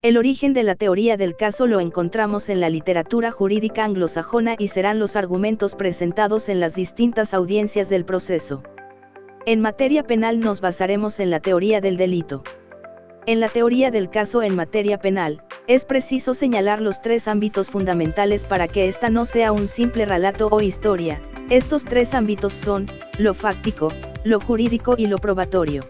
El origen de la teoría del caso lo encontramos en la literatura jurídica anglosajona y serán los argumentos presentados en las distintas audiencias del proceso. En materia penal nos basaremos en la teoría del delito. En la teoría del caso en materia penal, es preciso señalar los tres ámbitos fundamentales para que ésta no sea un simple relato o historia. Estos tres ámbitos son, lo fáctico, lo jurídico y lo probatorio.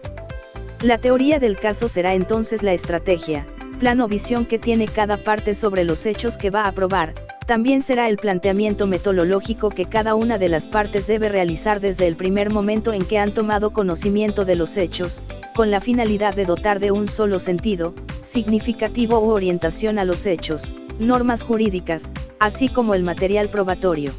La teoría del caso será entonces la estrategia, plan o visión que tiene cada parte sobre los hechos que va a probar. También será el planteamiento metodológico que cada una de las partes debe realizar desde el primer momento en que han tomado conocimiento de los hechos, con la finalidad de dotar de un solo sentido, significativo u orientación a los hechos, normas jurídicas, así como el material probatorio.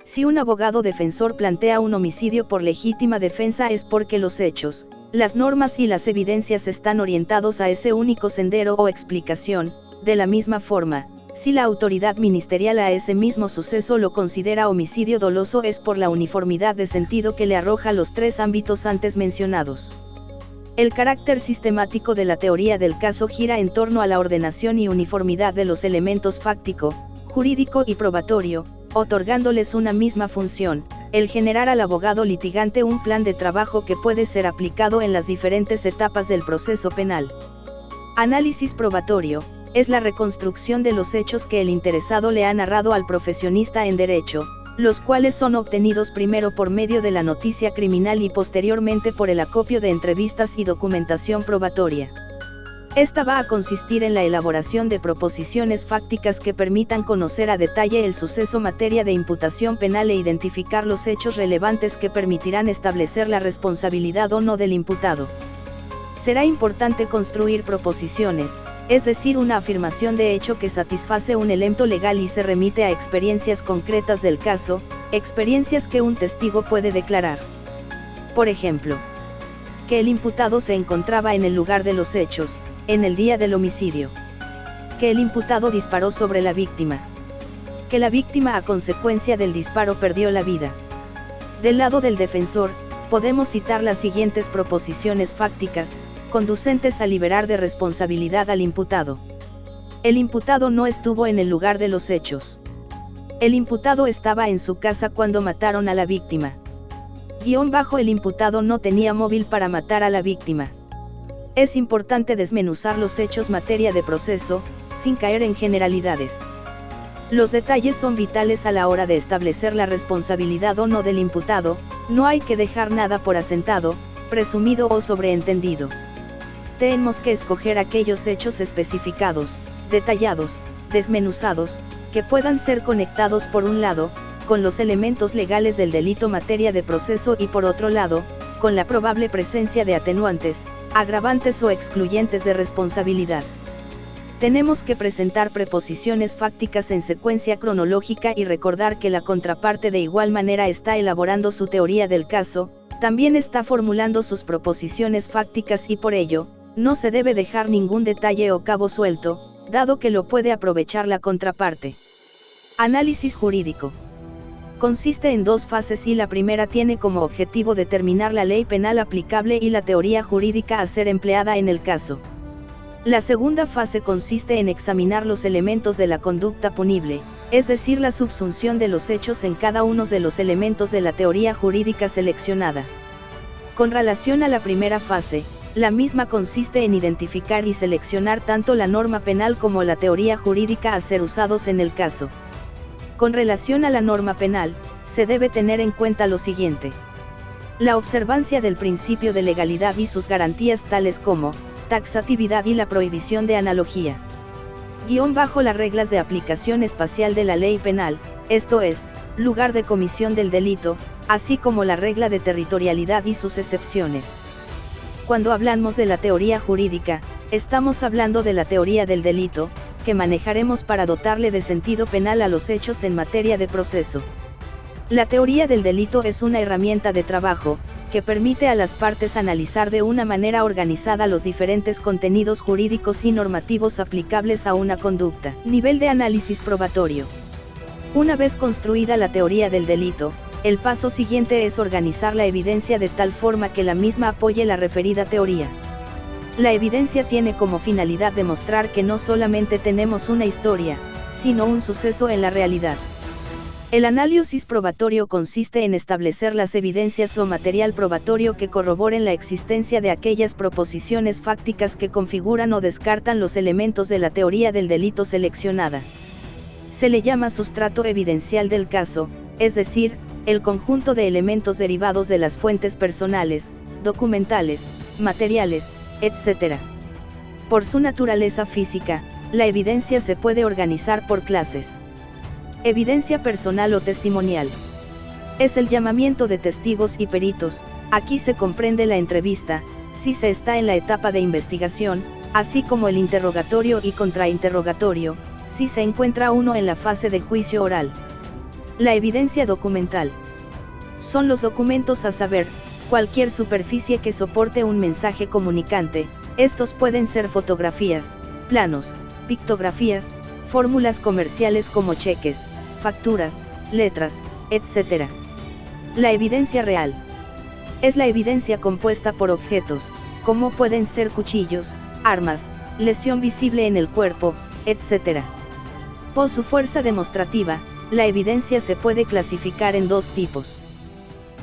Si un abogado defensor plantea un homicidio por legítima defensa es porque los hechos, las normas y las evidencias están orientados a ese único sendero o explicación. De la misma forma, si la autoridad ministerial a ese mismo suceso lo considera homicidio doloso es por la uniformidad de sentido que le arroja los tres ámbitos antes mencionados. El carácter sistemático de la teoría del caso gira en torno a la ordenación y uniformidad de los elementos fáctico, jurídico y probatorio, otorgándoles una misma función, el generar al abogado litigante un plan de trabajo que puede ser aplicado en las diferentes etapas del proceso penal. Análisis probatorio, es la reconstrucción de los hechos que el interesado le ha narrado al profesionista en derecho, los cuales son obtenidos primero por medio de la noticia criminal y posteriormente por el acopio de entrevistas y documentación probatoria. Esta va a consistir en la elaboración de proposiciones fácticas que permitan conocer a detalle el suceso materia de imputación penal e identificar los hechos relevantes que permitirán establecer la responsabilidad o no del imputado. Será importante construir proposiciones, es decir, una afirmación de hecho que satisface un elemento legal y se remite a experiencias concretas del caso, experiencias que un testigo puede declarar. Por ejemplo, que el imputado se encontraba en el lugar de los hechos, en el día del homicidio. Que el imputado disparó sobre la víctima. Que la víctima a consecuencia del disparo perdió la vida. Del lado del defensor, podemos citar las siguientes proposiciones fácticas, conducentes a liberar de responsabilidad al imputado. El imputado no estuvo en el lugar de los hechos. El imputado estaba en su casa cuando mataron a la víctima. El imputado no tenía móvil para matar a la víctima. Es importante desmenuzar los hechos materia de proceso, sin caer en generalidades. Los detalles son vitales a la hora de establecer la responsabilidad o no del imputado, no hay que dejar nada por asentado, presumido o sobreentendido. Tenemos que escoger aquellos hechos especificados, detallados, desmenuzados, que puedan ser conectados por un lado, con los elementos legales del delito materia de proceso y por otro lado, con la probable presencia de atenuantes, agravantes o excluyentes de responsabilidad. Tenemos que presentar preposiciones fácticas en secuencia cronológica y recordar que la contraparte de igual manera está elaborando su teoría del caso, también está formulando sus proposiciones fácticas y por ello, no se debe dejar ningún detalle o cabo suelto, dado que lo puede aprovechar la contraparte. Análisis jurídico. Consiste en dos fases y la primera tiene como objetivo determinar la ley penal aplicable y la teoría jurídica a ser empleada en el caso. La segunda fase consiste en examinar los elementos de la conducta punible, es decir, la subsunción de los hechos en cada uno de los elementos de la teoría jurídica seleccionada. Con relación a la primera fase, la misma consiste en identificar y seleccionar tanto la norma penal como la teoría jurídica a ser usados en el caso. Con relación a la norma penal, se debe tener en cuenta lo siguiente. La observancia del principio de legalidad y sus garantías tales como, taxatividad y la prohibición de analogía. Las reglas de aplicación espacial de la ley penal, esto es, lugar de comisión del delito, así como la regla de territorialidad y sus excepciones. Cuando hablamos de la teoría jurídica, estamos hablando de la teoría del delito, que manejaremos para dotarle de sentido penal a los hechos en materia de proceso. La teoría del delito es una herramienta de trabajo, que permite a las partes analizar de una manera organizada los diferentes contenidos jurídicos y normativos aplicables a una conducta. Nivel de análisis probatorio. Una vez construida la teoría del delito, el paso siguiente es organizar la evidencia de tal forma que la misma apoye la referida teoría. La evidencia tiene como finalidad demostrar que no solamente tenemos una historia, sino un suceso en la realidad. El análisis probatorio consiste en establecer las evidencias o material probatorio que corroboren la existencia de aquellas proposiciones fácticas que configuran o descartan los elementos de la teoría del delito seleccionada. Se le llama sustrato evidencial del caso, es decir, el conjunto de elementos derivados de las fuentes personales, documentales, materiales, etc. Por su naturaleza física, la evidencia se puede organizar por clases. Evidencia personal o testimonial. Es el llamamiento de testigos y peritos. Aquí se comprende la entrevista, si se está en la etapa de investigación, así como el interrogatorio y contrainterrogatorio, si se encuentra uno en la fase de juicio oral. La evidencia documental. Son los documentos, a saber, cualquier superficie que soporte un mensaje comunicante. Estos pueden ser fotografías, planos, pictografías, fórmulas comerciales como cheques, facturas, letras, etc. La evidencia real. Es la evidencia compuesta por objetos, como pueden ser cuchillos, armas, lesión visible en el cuerpo, etc. Por su fuerza demostrativa, la evidencia se puede clasificar en dos tipos.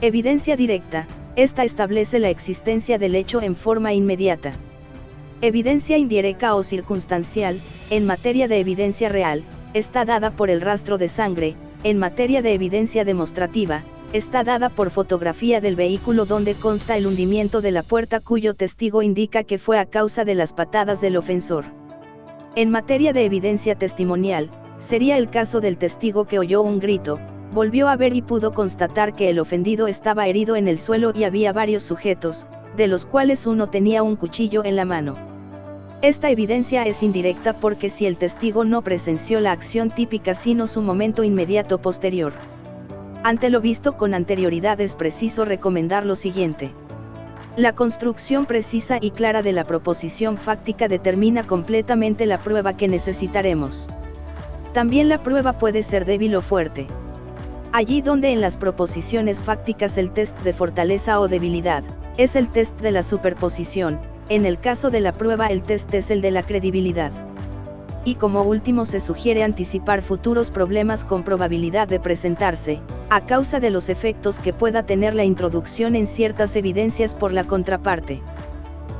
Evidencia directa. Esta establece la existencia del hecho en forma inmediata. Evidencia indirecta o circunstancial. En materia de evidencia real, está dada por el rastro de sangre. En materia de evidencia demostrativa, está dada por fotografía del vehículo donde consta el hundimiento de la puerta cuyo testigo indica que fue a causa de las patadas del ofensor. En materia de evidencia testimonial, sería el caso del testigo que oyó un grito, volvió a ver y pudo constatar que el ofendido estaba herido en el suelo y había varios sujetos, de los cuales uno tenía un cuchillo en la mano. Esta evidencia es indirecta porque si el testigo no presenció la acción típica sino su momento inmediato posterior. Ante lo visto con anterioridad es preciso recomendar lo siguiente. La construcción precisa y clara de la proposición fáctica determina completamente la prueba que necesitaremos. También la prueba puede ser débil o fuerte. Allí donde en las proposiciones fácticas el test de fortaleza o debilidad, es el test de la superposición, en el caso de la prueba el test es el de la credibilidad. Y como último se sugiere anticipar futuros problemas con probabilidad de presentarse, a causa de los efectos que pueda tener la introducción en ciertas evidencias por la contraparte.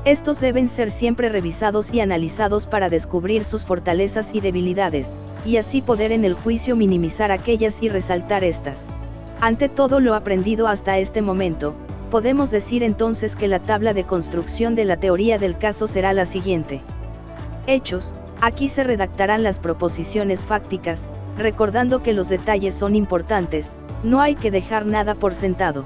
Estos deben ser siempre revisados y analizados para descubrir sus fortalezas y debilidades, y así poder en el juicio minimizar aquellas y resaltar estas. Ante todo lo aprendido hasta este momento, podemos decir entonces que la tabla de construcción de la teoría del caso será la siguiente. Hechos. Aquí se redactarán las proposiciones fácticas, recordando que los detalles son importantes, no hay que dejar nada por sentado.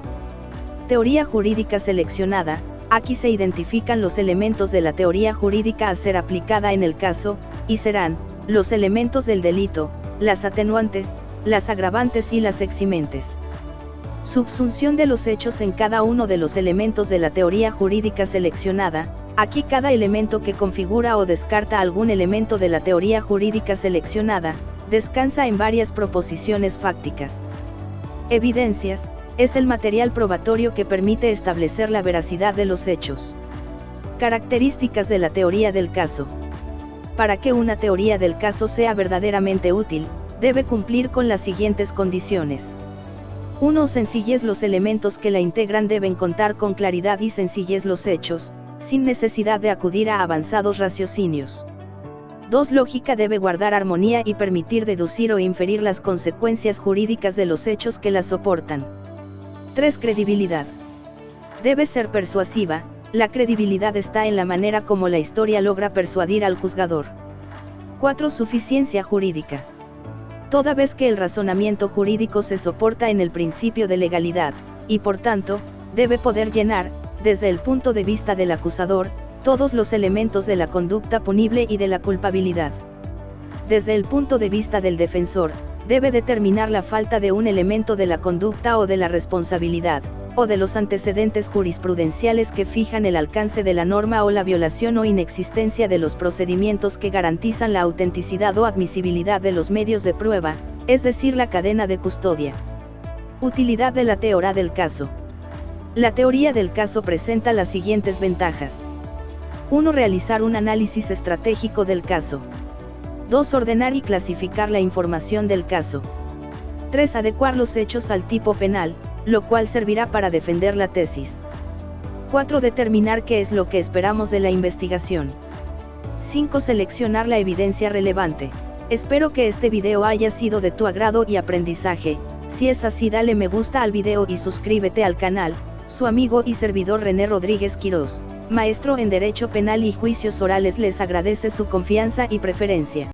Teoría jurídica seleccionada. Aquí se identifican los elementos de la teoría jurídica a ser aplicada en el caso, y serán, los elementos del delito, las atenuantes, las agravantes y las eximentes. Subsunción de los hechos en cada uno de los elementos de la teoría jurídica seleccionada. Aquí cada elemento que configura o descarta algún elemento de la teoría jurídica seleccionada, descansa en varias proposiciones fácticas. Evidencias. Es el material probatorio que permite establecer la veracidad de los hechos. Características de la teoría del caso. Para que una teoría del caso sea verdaderamente útil, debe cumplir con las siguientes condiciones. 1. Sencillez. Los elementos que la integran deben contar con claridad y sencillez los hechos, sin necesidad de acudir a avanzados raciocinios. 2. Lógica. Debe guardar armonía y permitir deducir o inferir las consecuencias jurídicas de los hechos que la soportan. 3. Credibilidad. Debe ser persuasiva. La credibilidad está en la manera como la historia logra persuadir al juzgador. 4. Suficiencia jurídica. Toda vez que el razonamiento jurídico se soporta en el principio de legalidad, y por tanto, debe poder llenar, desde el punto de vista del acusador, todos los elementos de la conducta punible y de la culpabilidad. Desde el punto de vista del defensor, debe determinar la falta de un elemento de la conducta o de la responsabilidad, o de los antecedentes jurisprudenciales que fijan el alcance de la norma o la violación o inexistencia de los procedimientos que garantizan la autenticidad o admisibilidad de los medios de prueba, es decir, la cadena de custodia. Utilidad de la teoría del caso. La teoría del caso presenta las siguientes ventajas. 1. Realizar un análisis estratégico del caso. 2. Ordenar y clasificar la información del caso. 3. Adecuar los hechos al tipo penal, lo cual servirá para defender la tesis. 4. Determinar qué es lo que esperamos de la investigación. 5. Seleccionar la evidencia relevante. Espero que este video haya sido de tu agrado y aprendizaje. Si es así, dale me gusta al video y suscríbete al canal. Su amigo y servidor René Rodríguez Quirós, maestro en Derecho Penal y Juicios Orales, les agradece su confianza y preferencia.